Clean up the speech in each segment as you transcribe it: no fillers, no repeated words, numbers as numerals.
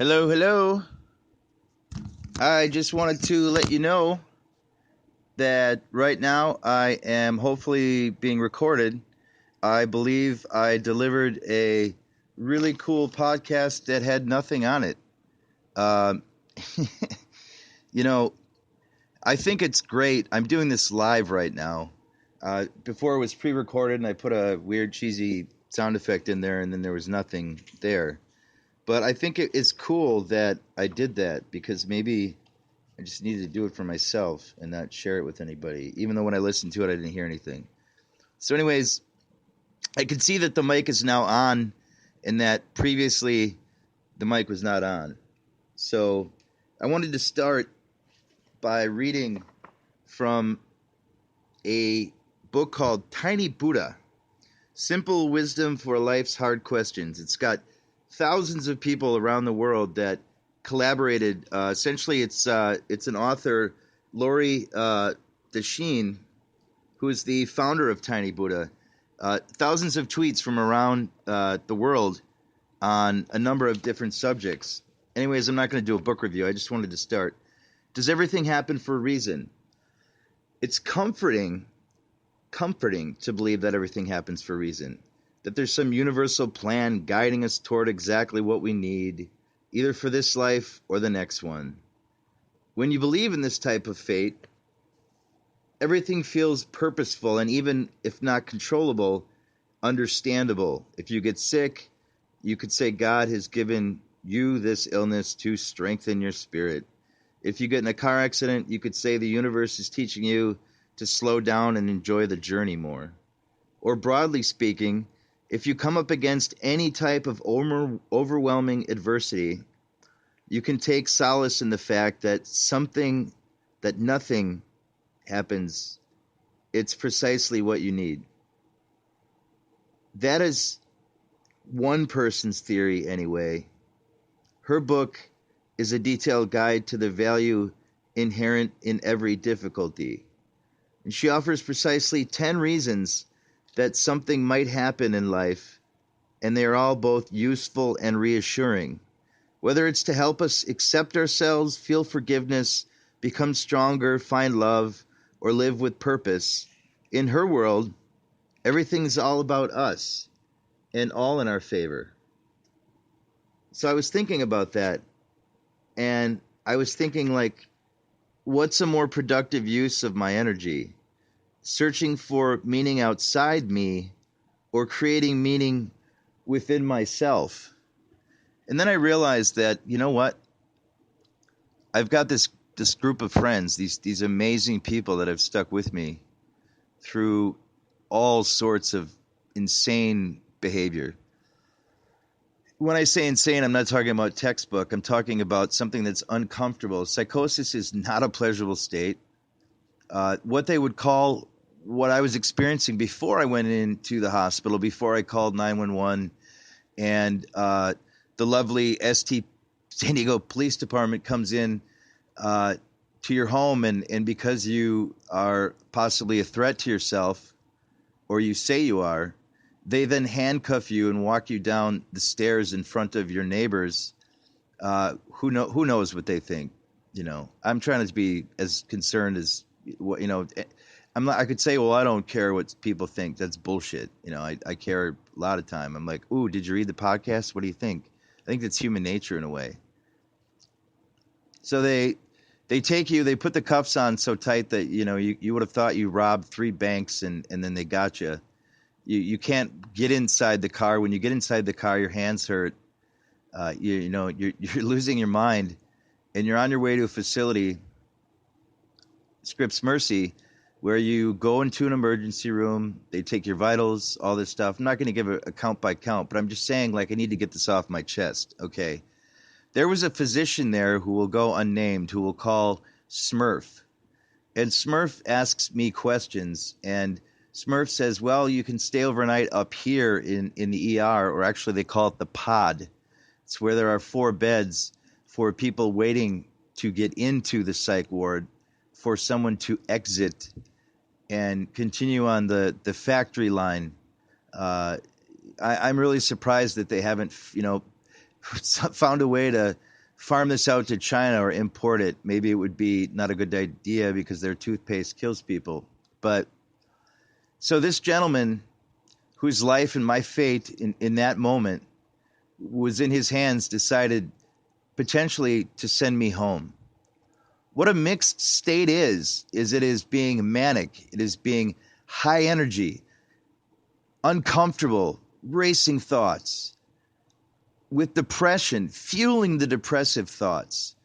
Hello, hello. I just wanted to let you know that right now I am hopefully being recorded. I believe I delivered a really cool podcast that had nothing on it. Um, you know, I think it's great. I'm doing this live right now. Before it was pre-recorded and I put a weird cheesy sound effect in there and then there was nothing there. But I think it is cool that I did that because maybe I just needed to do it for myself and not share it with anybody, even though when I listened to it, I didn't hear anything. So anyways, I can see that the mic is now on and that previously the mic was not on. So I wanted to start by reading from a book called Tiny Buddha, Simple Wisdom for Life's Hard Questions. It's got thousands of people around the world that collaborated. Essentially, it's an author, Lori Desheen, who is the founder of Tiny Buddha. Thousands of tweets from around the world on a number of different subjects. Anyways, I'm not going to do a book review. I just wanted to start. Does everything happen for a reason? It's comforting to believe that everything happens for a reason. That there's some universal plan guiding us toward exactly what we need, either for this life or the next one. When you believe in this type of fate, everything feels purposeful and even if not controllable, understandable. If you get sick, you could say God has given you this illness to strengthen your spirit. If you get in a car accident, you could say the universe is teaching you to slow down and enjoy the journey more. Or broadly speaking, if you come up against any type of overwhelming adversity, you can take solace in the fact that nothing happens. It's precisely what you need. That is one person's theory anyway. Her book is a detailed guide to the value inherent in every difficulty. And she offers precisely 10 reasons that something might happen in life, and they are all both useful and reassuring. Whether it's to help us accept ourselves, feel forgiveness, become stronger, find love, or live with purpose, in her world, everything's all about us and all in our favor. So I was thinking about that, and I was thinking, like, what's a more productive use of my energy? Searching for meaning outside me or creating meaning within myself? And then I realized that, you know what? I've got this group of friends, these amazing people that have stuck with me through all sorts of insane behavior. When I say insane, I'm not talking about textbook. I'm talking about something that's uncomfortable. Psychosis is not a pleasurable state. What they would call what I was experiencing before I went into the hospital, before I called 911, and the lovely San Diego Police Department comes in to your home, and because you are possibly a threat to yourself, or you say you are, they then handcuff you and walk you down the stairs in front of your neighbors. Who knows what they think? I'm trying to be as concerned as I'm not. I could say, well, I don't care what people think. That's bullshit. I care a lot of time. I'm like, ooh, did you read the podcast? What do you think? I think that's human nature in a way. So they take you. They put the cuffs on so tight that you would have thought you robbed 3 banks, and then they got you. You can't get inside the car. When you get inside the car, your hands hurt. You're losing your mind, and you're on your way to a facility, Scripps Mercy, where you go into an emergency room. They take your vitals, all this stuff. I'm not going to give a count by count, but I'm just saying, like, I need to get this off my chest. Okay. There was a physician there who will go unnamed, who will call Smurf. And Smurf asks me questions, and Smurf says, well, you can stay overnight up here in the ER, or actually they call it the pod. It's where there are 4 beds for people waiting to get into the psych ward, for someone to exit and continue on the factory line. I'm really surprised that they haven't, found a way to farm this out to China or import it, maybe it would be not a good idea because their toothpaste kills people. But so this gentleman whose life and my fate in that moment was in his hands decided potentially to send me home. What a mixed state is it is being manic, it is being high energy, uncomfortable, racing thoughts, with depression, fueling the depressive thoughts,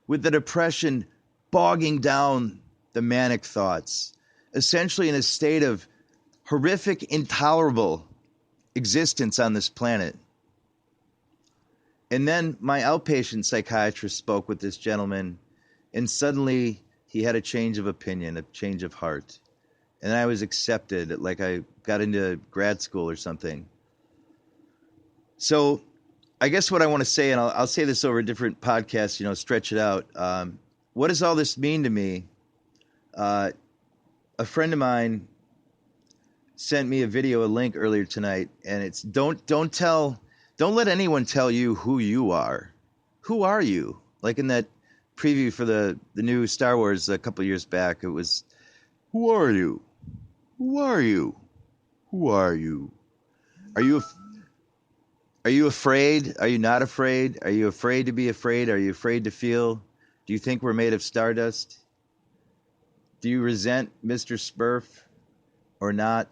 with the depression bogging down the manic thoughts, essentially in a state of horrific, intolerable existence on this planet. And then my outpatient psychiatrist spoke with this gentleman, and suddenly he had a change of opinion, a change of heart. And I was accepted, like I got into grad school or something. So I guess what I want to say, and I'll say this over a different podcast, stretch it out. What does all this mean to me? A friend of mine sent me a link earlier tonight, and it's don't let anyone tell you who you are. Who are you? Like in that preview for the new Star Wars a couple years back, it was, who are you? Who are you? Who are you? Are you afraid? Are you not afraid? Are you afraid to be afraid? Are you afraid to feel? Do you think we're made of stardust? Do you resent Mr. Smurf or not?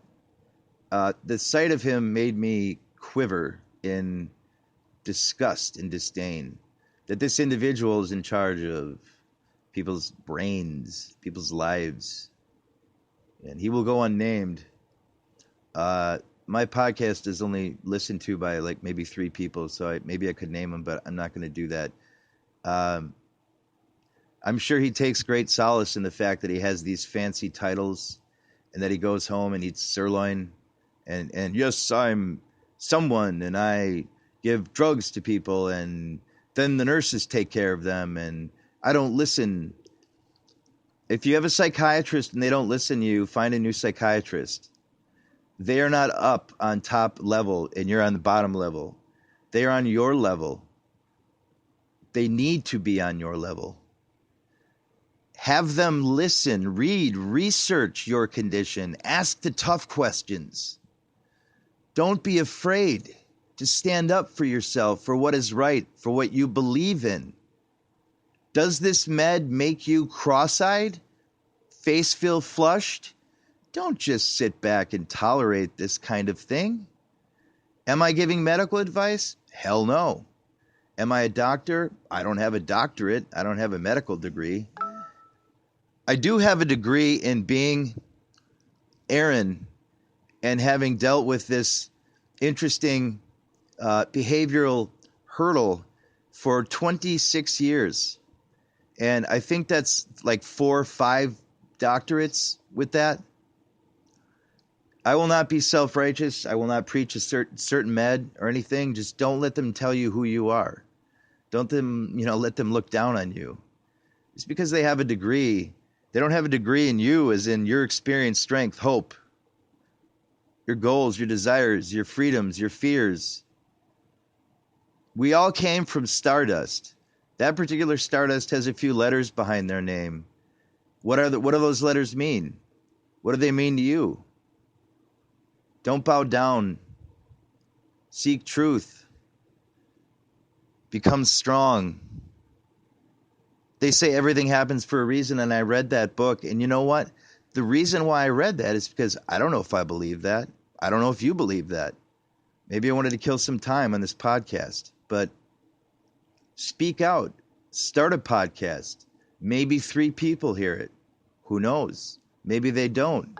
The sight of him made me quiver in disgust and disdain that this individual is in charge of people's brains, people's lives, and he will go unnamed. My podcast is only listened to by like maybe 3 people, so maybe I could name him, but I'm not going to do that. I'm sure he takes great solace in the fact that he has these fancy titles and that he goes home and eats sirloin and yes, I'm someone and I give drugs to people and then the nurses take care of them and I don't listen. If you have a psychiatrist and they don't listen to you, find a new psychiatrist. They are not up on top level and you're on the bottom level. They are on your level. They need to be on your level. Have them listen, read, research your condition. Ask the tough questions. Don't be afraid to stand up for yourself, for what is right, for what you believe in. Does this med make you cross-eyed? Face feel flushed? Don't just sit back and tolerate this kind of thing. Am I giving medical advice? Hell no. Am I a doctor? I don't have a doctorate. I don't have a medical degree. I do have a degree in being Aaron and having dealt with this interesting behavioral hurdle for 26 years. And I think that's like 4 or 5 doctorates with that. I will not be self-righteous. I will not preach a certain med or anything. Just don't let them tell you who you are. Don't let them look down on you. Just because they have a degree, they don't have a degree in you as in your experience, strength, hope, your goals, your desires, your freedoms, your fears. We all came from stardust. That particular stardust has a few letters behind their name. What do those letters mean? What do they mean to you? Don't bow down. Seek truth. Become strong. They say everything happens for a reason, and I read that book, and you know what? The reason why I read that is because I don't know if I believe that. I don't know if you believe that. Maybe I wanted to kill some time on this podcast, but speak out. Start a podcast. Maybe 3 people hear it. Who knows? Maybe they don't.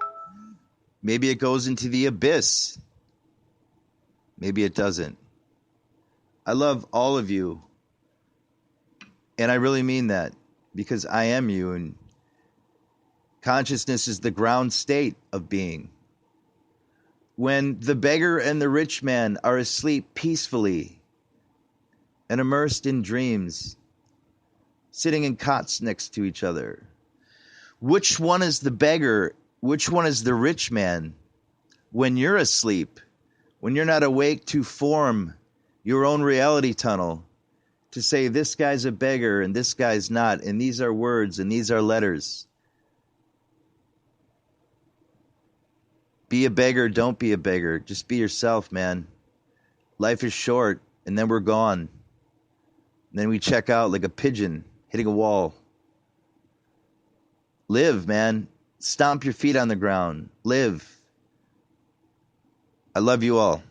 Maybe it goes into the abyss. Maybe it doesn't. I love all of you. And I really mean that because I am you. And consciousness is the ground state of being. When the beggar and the rich man are asleep peacefully and immersed in dreams, sitting in cots next to each other, which one is the beggar? Which one is the rich man? When you're asleep, when you're not awake to form your own reality tunnel to say this guy's a beggar and this guy's not, and these are words and these are letters. Be a beggar, don't be a beggar. Just be yourself, man. Life is short, and then we're gone. And then we check out like a pigeon hitting a wall. Live, man. Stomp your feet on the ground. Live. I love you all.